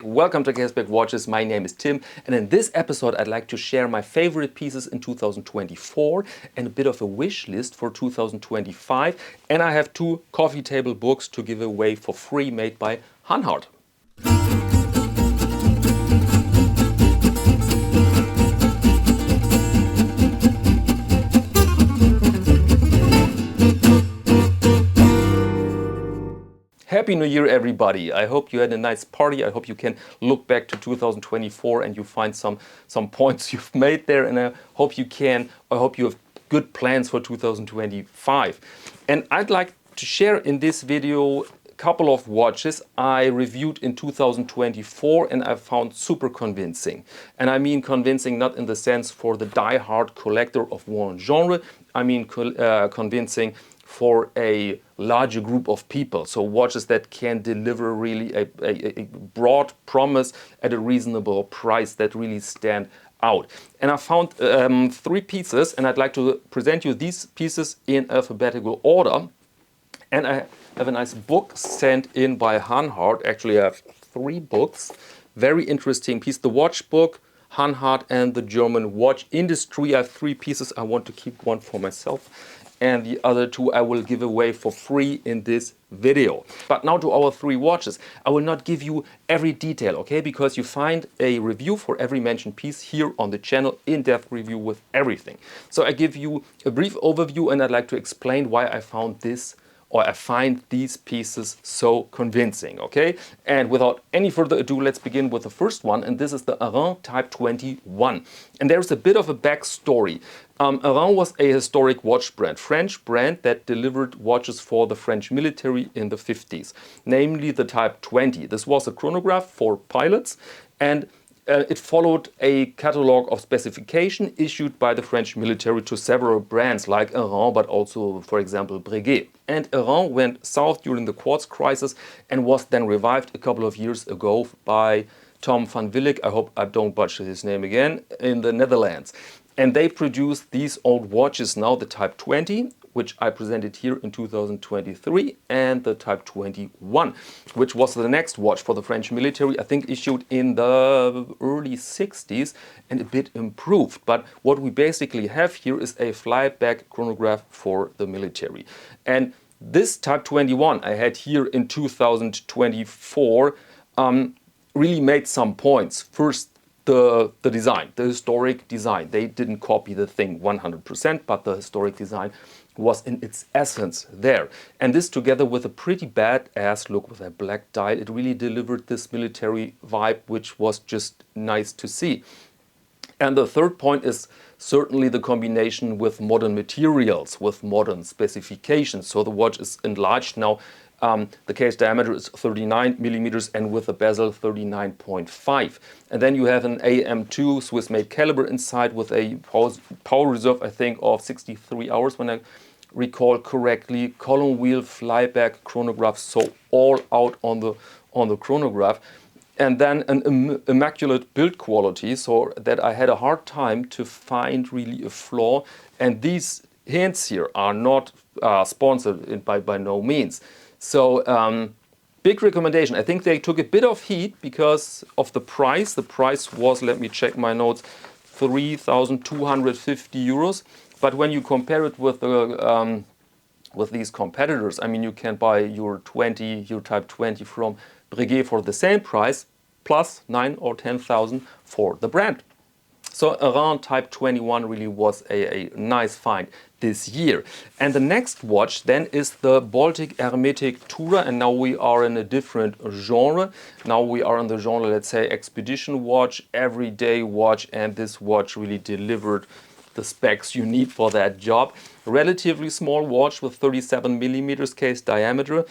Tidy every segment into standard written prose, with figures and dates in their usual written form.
welcome to Caseback Watches. My name is Tim, and in this episode I'd like to share my favorite pieces in 2024 and a bit of a wish list for 2025. And I have two coffee table books to give away for free made by Hanhart. Happy New Year, everybody. I hope you had a nice party. I hope you can look back to 2024 and you find some points you've made there. And I hope you have good plans for 2025. And I'd like to share in this video a couple of watches I reviewed in 2024 and I found super convincing. And I mean convincing not in the sense for the die-hard collector of one genre. I mean convincing for a larger group of people. So watches that can deliver really a broad promise at a reasonable price that really stand out. And I found three pieces, and I'd like to present you these pieces in alphabetical order. And I have a nice book sent in by Hanhart. Actually, I have three books. Very interesting piece. The watch book, Hanhart, and the German watch industry. I have three pieces. I want to keep one for myself, and the other two I will give away for free in this video. But now to our three watches. I will not give you every detail, okay? Because you find a review for every mentioned piece here on the channel, in-depth review with everything. So I give you a brief overview and I'd like to explain why I found this, or I find these pieces so convincing, okay? And without any further ado, let's begin with the first one, and this is the Airain Type 21. And there's a bit of a backstory. Airain was a historic watch brand, French brand that delivered watches for the French military in the 50s, namely the Type 20. This was a chronograph for pilots, and it followed a catalogue of specification issued by the French military to several brands like Airain, but also, for example, Breguet. And Airain went south during the Quartz crisis and was then revived a couple of years ago by Tom van Willik, I hope I don't butcher his name again, in the Netherlands. And they produced these old watches now, the Type 20, which I presented here in 2023, and the Type 21, which was the next watch for the French military, I think issued in the early 60s and a bit improved. But what we basically have here is a flyback chronograph for the military. And this Type 21 I had here in 2024 really made some points. First, the design, the historic design. They didn't copy the thing 100%, but the historic design was in its essence there. And this, together with a pretty badass look with a black dial, it really delivered this military vibe, which was just nice to see. And the third point is certainly the combination with modern materials, with modern specifications. So the watch is enlarged now. The case diameter is 39 millimeters and with a bezel 39.5. And then you have an AM2 Swiss-made caliber inside with a power reserve, I think, of 63 hours when I recall correctly. Column wheel flyback chronograph, so all out on the chronograph. And then an immaculate build quality, so that I had a hard time to find really a flaw. And these hints here are not sponsored by no means. So big recommendation. I think they took a bit of heat because of the price. The price was, let me check my notes, 3,250 euros. But when you compare it with these competitors, I mean, you can buy your Type 20 from Breguet for the same price, plus 9 or 10,000 for the brand. So Airain Type 21 really was a nice find this year. And the next watch then is the Baltic Hermétique Tourer, and now we are in a different genre. Now we are in the genre, let's say, expedition watch, everyday watch, and this watch really delivered the specs you need for that job. Relatively small watch with 37 millimeters case diameter,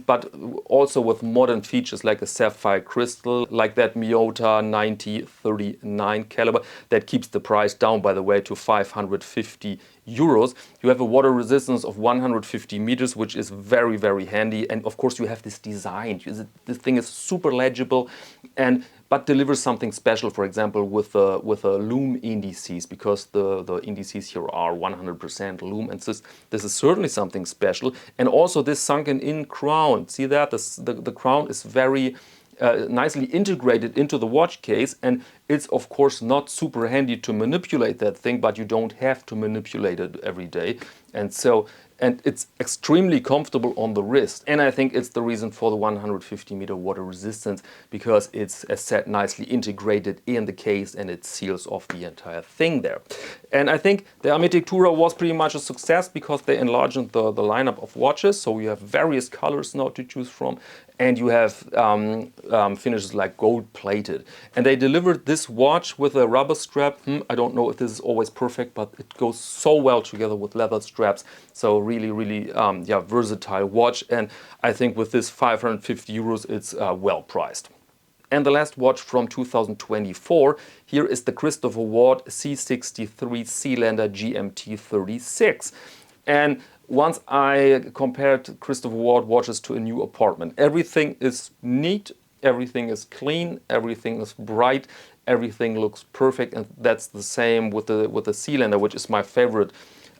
but also with modern features like a sapphire crystal, like that Miyota 9039 caliber that keeps the price down, by the way, to 550 euros. You have a water resistance of 150 meters, which is very, very handy. And of course, you have this design. This thing is super legible, but delivers something special, for example, with lume indices, because the indices here are 100% lume. And this is certainly something special. And also this sunken in crown. See that? The crown is very nicely integrated into the watch case, and it's of course not super handy to manipulate that thing, but you don't have to manipulate it every day. And it's extremely comfortable on the wrist. And I think it's the reason for the 150 meter water resistance, because it's, as said, nicely integrated in the case and it seals off the entire thing there. And I think the Hermétique Tura was pretty much a success because they enlarged the lineup of watches. So you have various colors now to choose from, and you have finishes like gold plated. And they delivered this watch with a rubber strap. I don't know if this is always perfect, but it goes so well together with leather straps. So really, yeah, versatile watch. And I think with this 550 euros, it's well priced. And the last watch from 2024, here is the Christopher Ward C63 Sealander GMT 36. And once I compared Christopher Ward watches to a new apartment, everything is neat, everything is clean, everything is bright, everything looks perfect, and that's the same with the Sealander, which is my favorite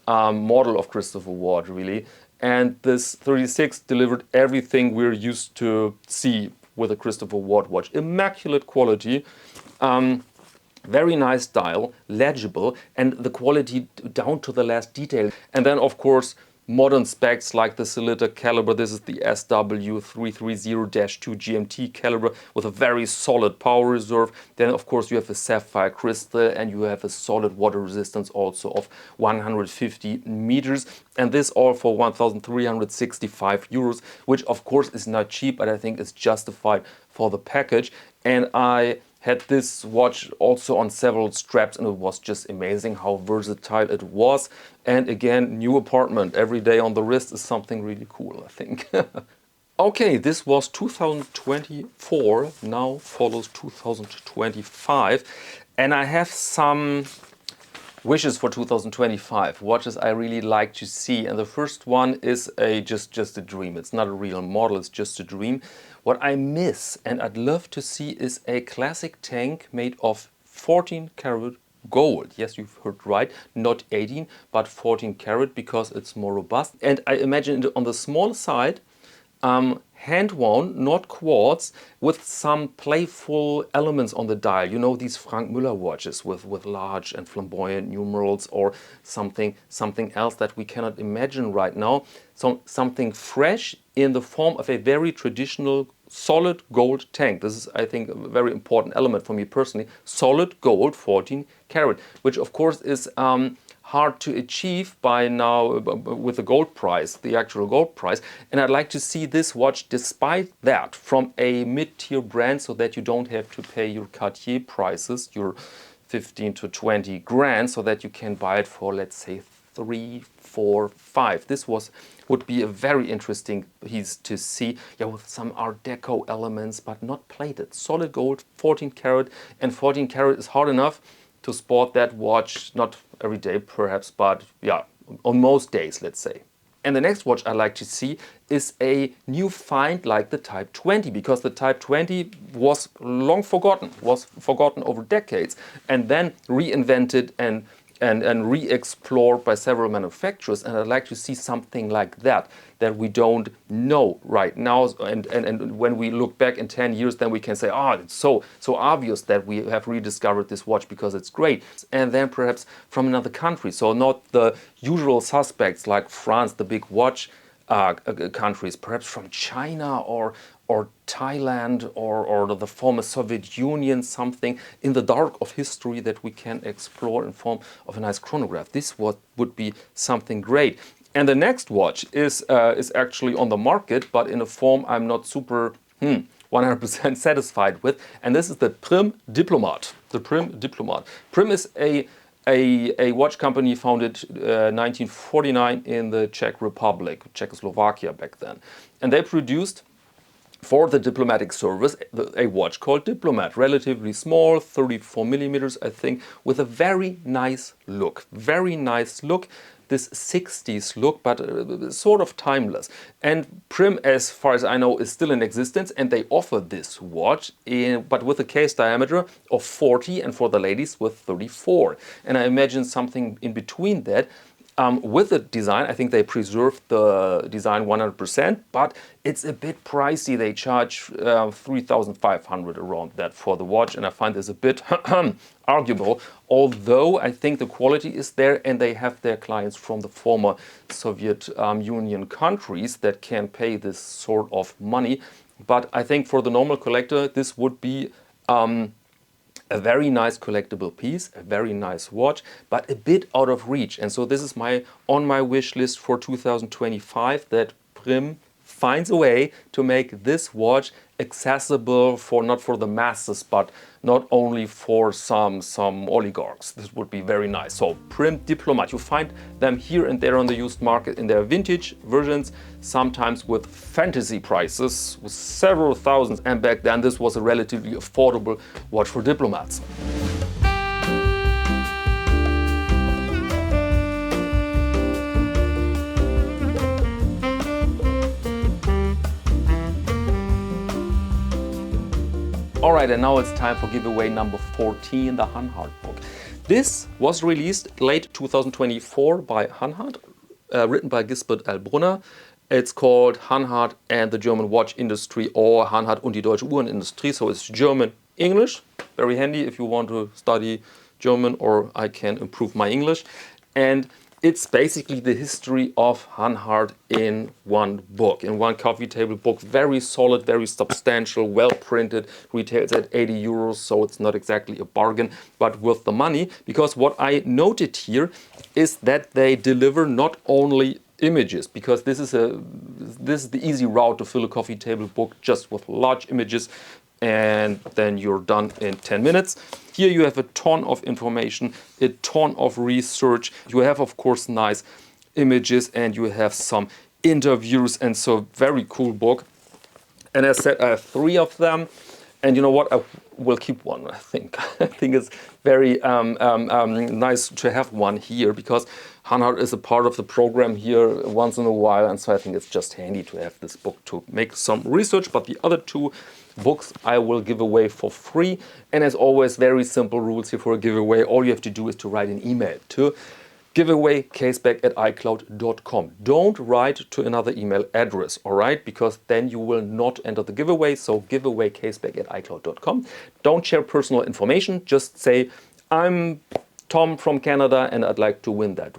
model of Christopher Ward, really. And this 36 delivered everything we're used to see with a Christopher Ward watch. Immaculate quality, very nice dial, legible, and the quality down to the last detail. And then, of course, modern specs like the cylinder caliber. This is the SW330-2 GMT caliber with a very solid power reserve. Then, of course, you have a sapphire crystal, and you have a solid water resistance also of 150 meters. And this all for 1,365 euros, which of course is not cheap, but I think it's justified for the package. And I had this watch also on several straps, and it was just amazing how versatile it was. And again, new apartment every day on the wrist is something really cool, I think. Okay, this was 2024, now follows 2025, and I have some wishes for 2025, watches I really like to see. And the first one is just a dream. It's not a real model, it's just a dream. What I miss and I'd love to see is a classic tank made of 14 karat gold. Yes, you've heard right, not 18, but 14 karat, because it's more robust. And I imagine it on the small side, hand wound, not quartz, with some playful elements on the dial. You know, these Frank Müller watches with large and flamboyant numerals, or something else that we cannot imagine right now. So something fresh in the form of a very traditional solid gold tank. This is, I think, a very important element for me personally. Solid gold, 14 karat, which of course is hard to achieve by now with the gold price, the actual gold price. And I'd like to see this watch, despite that, from a mid-tier brand, so that you don't have to pay your Cartier prices, your 15 to 20 grand, so that you can buy it for, let's say, 3, 4, 5. This would be a very interesting piece to see, yeah, with some Art Deco elements, but not plated. Solid gold, 14 karat, and 14 karat is hard enough to sport that watch, not every day perhaps, but yeah, on most days, let's say. And the next watch I like to see is a new find like the Type 20, because the Type 20 was long forgotten, over decades, and then reinvented and re-explored by several manufacturers. And I'd like to see something like that we don't know right now. And when we look back in 10 years, then we can say, oh, it's so obvious that we have rediscovered this watch because it's great. And then perhaps from another country. So not the usual suspects like France, the big watch countries, perhaps from China or Thailand or the former Soviet Union, something in the dark of history that we can explore in form of a nice chronograph. This would be something great. And the next watch is actually on the market, but in a form I'm not super 100% satisfied with. And this is the Prim Diplomat. The Prim Diplomat. Prim is a watch company founded 1949 in the Czech Republic, Czechoslovakia back then. And they produced for the diplomatic service a watch called Diplomat, relatively small, 34 millimeters, I think, with a very nice look. Very nice look. This 60s look, but sort of timeless. And Prim, as far as I know, is still in existence, and they offer this watch, but with a case diameter of 40, and for the ladies with 34. And I imagine something in between that. with the design. I think they preserved the design 100%, but it's a bit pricey. They charge 3,500 around that for the watch, and I find this a bit arguable, although I think the quality is there and they have their clients from the former Soviet Union countries that can pay this sort of money. But I think for the normal collector, this would be a very nice collectible piece, a very nice watch, but a bit out of reach. And so this is on my wish list for 2025, that Prim finds a way to make this watch accessible for, not for the masses, but not only for some oligarchs. This would be very nice. So Prim Diplomat, you find them here and there on the used market in their vintage versions, sometimes with fantasy prices, with several thousands, and back then this was a relatively affordable watch for diplomats. All right, and now it's time for giveaway number 14, the Hanhart book. This was released late 2024 by Hanhart, written by Gisbert L. Brunner. It's called Hanhart and the German Watch Industry, or Hanhart und die Deutsche Uhrenindustrie. So it's German-English, very handy if you want to study German, or I can improve my English. And it's basically the history of Hanhart in one book, in one coffee table book. Very solid, very substantial, well printed, retails at 80 euros, so it's not exactly a bargain, but worth the money. Because what I noted here is that they deliver not only images, because this is the easy route to fill a coffee table book just with large images, and then you're done in 10 minutes. Here you have a ton of information, a ton of research. You have, of course, nice images, and you have some interviews, and so very cool book. And as I said, I have 3 of them, and you know what? I will keep one, I think. I think it's very nice to have one here, because Hanhart is a part of the program here once in a while, and so I think it's just handy to have this book to make some research. But the other 2 books I will give away for free, and as always, very simple rules here for a giveaway. All you have to do is to write an email to giveaway@caseback@icloud.com. Don't write to another email address, all right? Because then you will not enter the giveaway. So giveaway@caseback@icloud.com. Don't share personal information. Just say, I'm Tom from Canada and I'd like to win that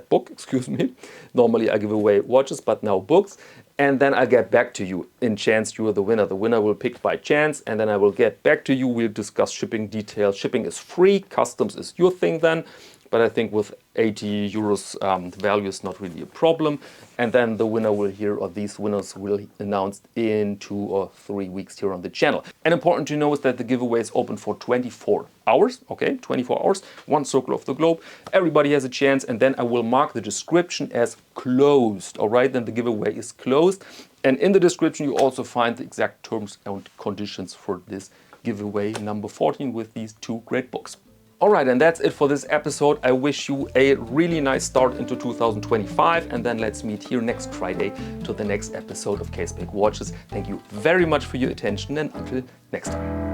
book, excuse me. Normally I give away watches, but now books. And then I'll get back to you in chance you are the winner. The winner will pick by chance, and then I will get back to you. We'll discuss shipping details. Shipping is free, customs is your thing then. But I think with 80 euros, the value is not really a problem. And then the winner will hear, or these winners will be announced in 2 or 3 weeks here on the channel. And important to know is that the giveaway is open for 24 hours, okay? 24 hours, one circle of the globe. Everybody has a chance, and then I will mark the description as closed, all right? Then the giveaway is closed. And in the description, you also find the exact terms and conditions for this giveaway number 14 with these 2 great books. Alright, and that's it for this episode. I wish you a really nice start into 2025, and then let's meet here next Friday to the next episode of Caseback Watches. Thank you very much for your attention, and until next time.